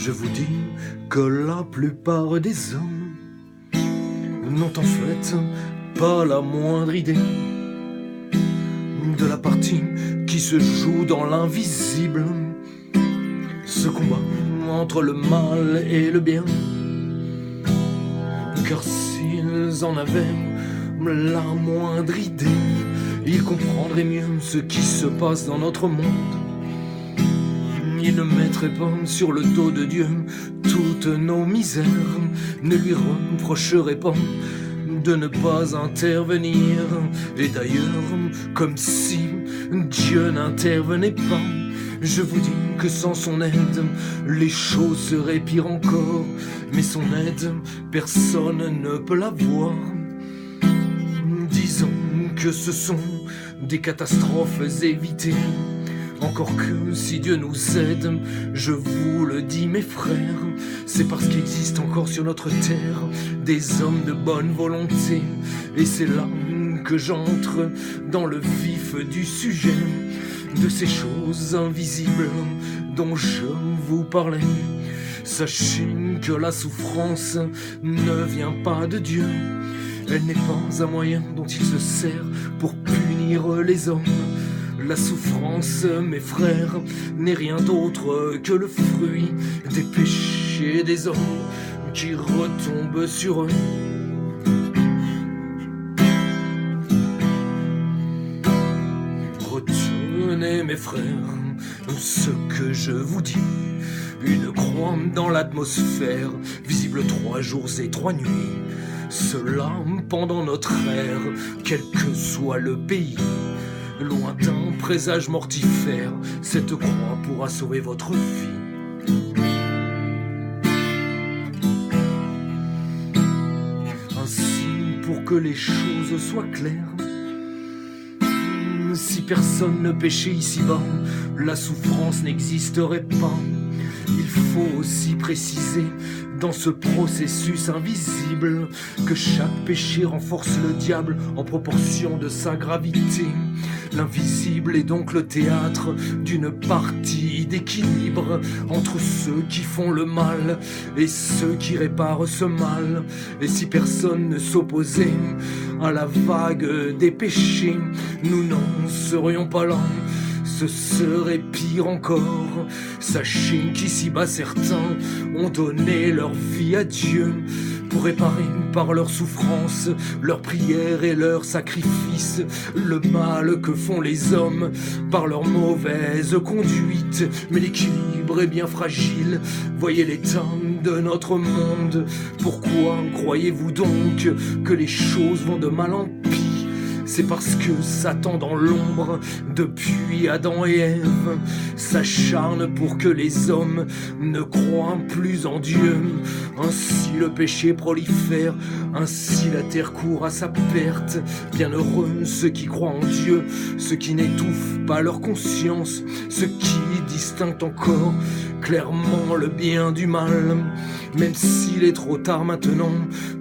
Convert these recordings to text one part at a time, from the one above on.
Je vous dis que la plupart des hommes n'ont en fait pas la moindre idée de la partie qui se joue dans l'invisible, ce combat entre le mal et le bien. Car s'ils en avaient la moindre idée, ils comprendraient mieux ce qui se passe dans notre monde. Ils ne mettraient pas sur le dos de Dieu toutes nos misères, ne lui reprocheraient pas de ne pas intervenir. Et d'ailleurs, comme si Dieu n'intervenait pas, je vous dis que sans son aide, les choses seraient pires encore. Mais son aide, personne ne peut la voir. Disons que ce sont des catastrophes évitées. Encore que si Dieu nous aide, je vous le dis mes frères, c'est parce qu'il existe encore sur notre terre des hommes de bonne volonté. Et c'est là que j'entre dans le vif du sujet, de ces choses invisibles dont je vous parlais. Sachez que la souffrance ne vient pas de Dieu, elle n'est pas un moyen dont il se sert pour punir les hommes. La souffrance, mes frères, n'est rien d'autre que le fruit des péchés des hommes qui retombent sur eux. Retenez, mes frères, ce que je vous dis. Une croix dans l'atmosphère, visible 3 jours et 3 nuits. Cela pendant notre ère, quel que soit le pays. Lointain présage mortifère, cette croix pourra sauver votre vie. Ainsi, pour que les choses soient claires, si personne ne péchait ici-bas, la souffrance n'existerait pas. Il faut aussi préciser dans ce processus invisible que chaque péché renforce le diable en proportion de sa gravité. L'invisible est donc le théâtre d'une partie d'équilibre entre ceux qui font le mal et ceux qui réparent ce mal. Et si personne ne s'opposait à la vague des péchés, nous n'en serions pas là. Ce serait pire encore. Sachez qu'ici-bas certains ont donné leur vie à Dieu pour réparer par leur souffrance, leur prière et leur sacrifice le mal que font les hommes par leur mauvaise conduite. Mais l'équilibre est bien fragile, voyez l'état de notre monde. Pourquoi croyez-vous donc que les choses vont de mal en pire? C'est parce que Satan dans l'ombre, depuis Adam et Ève, s'acharne pour que les hommes ne croient plus en Dieu. Ainsi le péché prolifère, ainsi la terre court à sa perte. Bienheureux ceux qui croient en Dieu, ceux qui n'étouffent pas leur conscience, ceux qui distinguent encore clairement le bien du mal. Même s'il est trop tard maintenant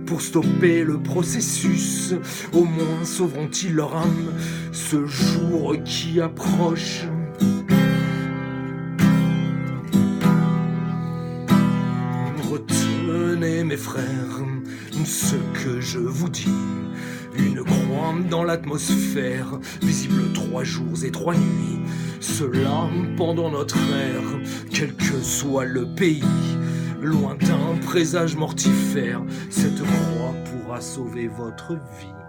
pour stopper le processus, au moins sauveront-ils leur âme ce jour qui approche. Retenez mes frères ce que je vous dis. Une croix dans l'atmosphère, visible 3 jours et 3 nuits. Cela pendant notre ère, quel que soit le pays. Lointain présage mortifère, cette croix pourra sauver votre vie.